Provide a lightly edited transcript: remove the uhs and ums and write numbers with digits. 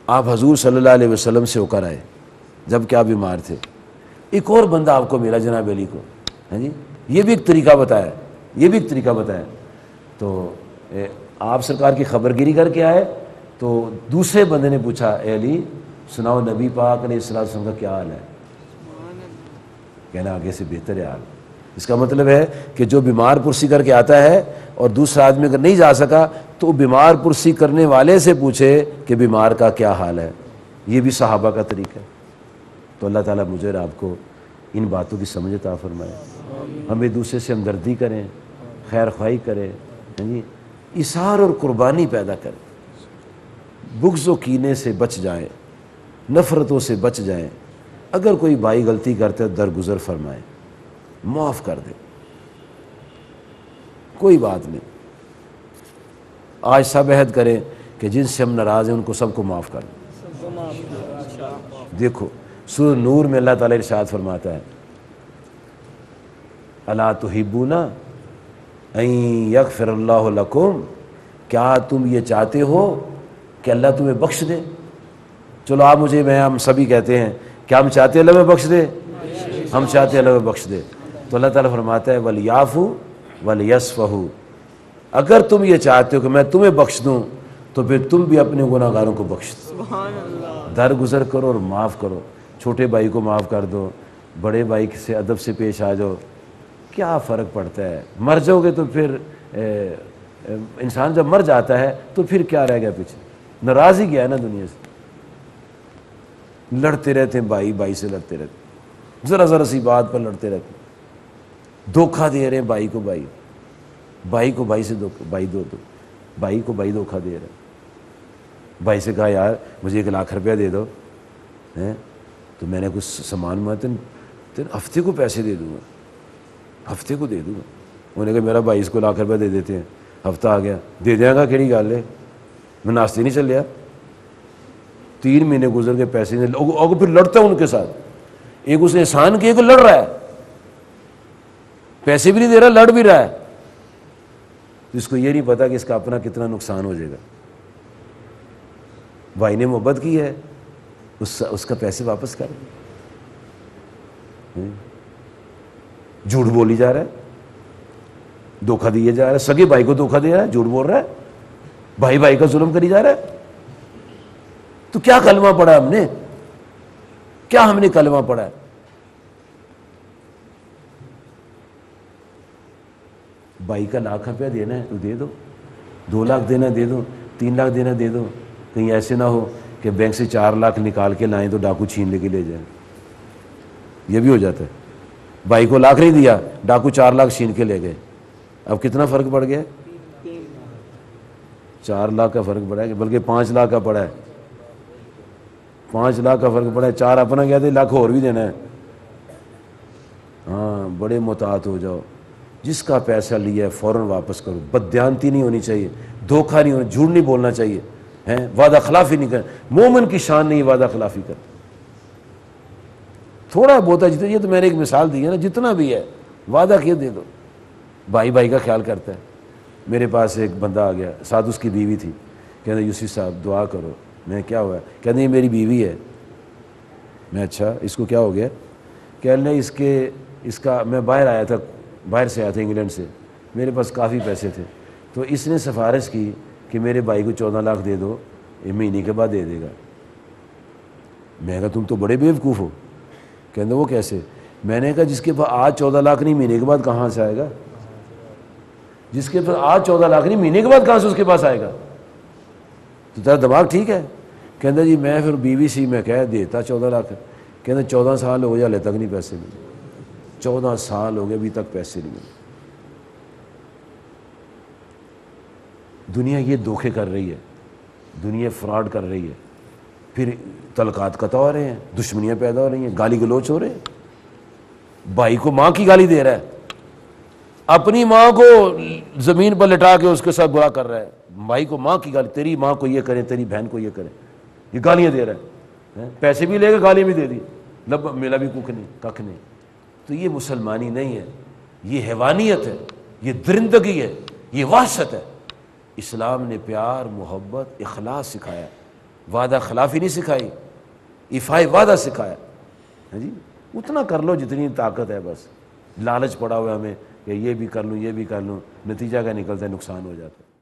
آپ حضور صلی اللہ علیہ وسلم سے ہو کر آئے جب کہ آپ بیمار تھے. ایک اور بندہ آپ کو ملا جناب علی کو, ہاں جی, یہ بھی ایک طریقہ بتایا, یہ بھی ایک طریقہ بتایا. تو آپ سرکار کی خبر گیری کر کے آئے تو دوسرے بندے نے پوچھا, اے علی سناؤ نبی پاک علیہ الصلوۃ والسلام کا کیا حال ہے؟ کہنا آگے سے بہتر ہے حال. اس کا مطلب ہے کہ جو بیمار پرسی کر کے آتا ہے اور دوسرا آدمی اگر نہیں جا سکا تو بیمار پرسی کرنے والے سے پوچھے کہ بیمار کا کیا حال ہے. یہ بھی صحابہ کا طریقہ ہے. تو اللہ تعالیٰ مجھے اور آپ کو ان باتوں کی سمجھ عطا فرمائے. ہم ایک دوسرے سے ہمدردی کریں, خیر خواہی کریں, یعنی ایثار اور قربانی پیدا کریں, بغض و کینے سے بچ جائیں, نفرتوں سے بچ جائیں. اگر کوئی بھائی غلطی کرتے ہے درگزر فرمائیں, معاف کر دیں, کوئی بات نہیں. آج سب عہد کریں کہ جن سے ہم ناراض ہیں ان کو سب کو معاف کر دیں. دیکھو سورہ نور میں اللہ تعالیٰ ارشاد فرماتا ہے, الا تحبون ان یغفر اللہ لکم, کیا تم یہ چاہتے ہو کہ اللہ تمہیں بخش دے؟ چلو آپ مجھے, میں ہم سبھی کہتے ہیں کہ ہم چاہتے ہیں اللہ میں بخش دے, ہم چاہتے ہیں اللہ میں بخش دے. تو اللہ تعالیٰ فرماتا ہے وَلْيَعْفُوا وَلْيَصْفَحُوا, اگر تم یہ چاہتے ہو کہ میں تمہیں بخش دوں تو پھر تم بھی اپنے گناہ گاروں کو بخش دو, درگزر کرو اور معاف کرو. چھوٹے بھائی کو معاف کر دو, بڑے بھائی سے ادب سے پیش آ جاؤ. کیا فرق پڑتا ہے؟ مر جاؤ گے تو پھر انسان جب مر جاتا ہے تو پھر کیا رہ گیا پیچھے؟ ناراض ہی گیا ہے نا دنیا سے. لڑتے رہتے ہیں, بھائی بھائی سے لڑتے رہتے ہیں, ذرا ذرا سی بات پر لڑتے رہتے ہیں. دھوکہ دے رہے ہیں بھائی کو بھائی, بھائی کو بھائی سے بھائی بھائی کو بھائی دھوکہ دے رہے ہیں. بھائی سے کہا یار مجھے 1,00,000 روپیہ دے دو, تو میں نے کچھ سامان میں تین ہفتے کو پیسے دے دوں گا, ہفتے کو دے دوں گا. انہوں نے کہا میرا بھائی اس کو 1,00,000 روپیہ دے دیتے ہیں, ہفتہ آ گیا دے دیں گا, کہڑی گل ہے, میں ناشتے نہیں چلیا. 3 مہینے گزر کے پیسے نہیں, اور پھر لڑتا ہوں ان کے ساتھ. ایک اس نے احسان کیا, ایک لڑ رہا ہے, پیسے بھی نہیں دے رہا, لڑ بھی رہا ہے. تو اس کو یہ نہیں پتا کہ اس کا اپنا کتنا نقصان ہو جائے گا. بھائی نے محبت کی ہے, اس کا پیسے واپس کر. جھوٹ بولی جا رہا ہے, دھوکہ دیے جا رہا ہے, سگے بھائی کو دھوکہ دے رہا ہے, جھوٹ بول رہا ہے, بھائی بھائی کا ظلم کری جا رہا ہے. تو کیا کلمہ پڑھا ہم نے, کیا ہم نے کلمہ پڑھا ہے؟ بھائی کا 1,00,000 روپیہ دینا ہے تو دے دو, 2 لاکھ دینا دے دو, 3 لاکھ دینا دے دو. کہیں ایسے نہ ہو کہ بینک سے 4 لاکھ نکال کے لائیں تو ڈاکو چھین لے کے لے جائیں. یہ بھی ہو جاتا ہے. بھائی کو 1,00,000 نہیں دیا, ڈاکو 4 لاکھ چھین کے لے گئے. اب کتنا فرق پڑ گیا؟ 4 لاکھ کا فرق پڑا ہے, بلکہ 5 لاکھ کا پڑا ہے. 5 لاکھ کا فرق پڑا ہے. 4 اپنا گیا تھا, 1,00,000 اور بھی دینا ہے. ہاں, بڑے محتاط ہو جاؤ. جس کا پیسہ لیا ہے فوراً واپس کرو. بددیانتی نہیں ہونی چاہیے, دھوکہ نہیں ہونا, جھوٹ نہیں بولنا چاہیے, وعدہ خلافی نہیں کرنا. مومن کی شان نہیں وعدہ خلافی کر. تھوڑا بہت ہے جتنا, یہ تو میں نے ایک مثال دی ہے نا, جتنا بھی ہے وعدہ کیا دے دو. بھائی بھائی کا خیال کرتا ہے. میرے پاس ایک بندہ آ گیا, ساتھ اس کی بیوی تھی. کہتے یوسف صاحب دعا کرو. میں کیا ہوا؟ کہتے یہ میری بیوی ہے. میں اچھا اس کو کیا ہو گیا؟ کہنے اس کا میں باہر آیا تھا, باہر سے آیا تھا انگلینڈ سے, میرے پاس کافی پیسے تھے, تو اس نے سفارش کی کہ میرے بھائی کو 14 لاکھ دے دو, یہ مہینے کے بعد دے دے گا. میں کہا تم تو بڑے بیوقوف ہو. کہتے وہ کیسے؟ میں نے کہا جس کے پاس آج 14 لاکھ نہیں, مہینے کے بعد کہاں سے آئے گا؟ جس کے پاس آج 14 لاکھ نہیں, مہینے کے بعد کہاں سے اس کے پاس آئے گا؟ تو تیرا دماغ ٹھیک ہے؟ کہتا جی میں پھر بیوی سی میں کہہ دیتا 14 لاکھ. کہتے 14 سال ہو گیا, لے تک نہیں پیسے ملے. 14 سال ہو گئے ابھی تک پیسے نہیں ملے. دنیا یہ دھوکے کر رہی ہے, دنیا فراڈ کر رہی ہے. پھر تعلقات قطع ہو رہے ہیں, دشمنیاں پیدا ہو رہی ہیں, گالی گلوچ ہو رہے ہیں. بھائی کو ماں کی گالی دے رہا ہے, اپنی ماں کو زمین پر لٹا کے اس کے ساتھ برا کر رہا ہے. بھائی کو ماں کی گالی, تیری ماں کو یہ کرے, تیری بہن کو یہ کرے, یہ گالیاں دے رہا ہے. پیسے بھی لے گا, گالیاں بھی دے دی, لب میلا بھی ککھ نہیں. تو یہ مسلمانی نہیں ہے, یہ حیوانیت ہے, یہ درندگی ہے, یہ وحشت ہے. اسلام نے پیار, محبت, اخلاص سکھایا. وعدہ خلافی نہیں سکھائی، ایفائے وعدہ سکھایا. ہاں جی، اتنا کر لو جتنی طاقت ہے، بس لالچ پڑا ہوا ہے ہمیں کہ یہ بھی کر لوں یہ بھی کر لوں، نتیجہ کیا نکلتا ہے؟ نقصان ہو جاتا ہے.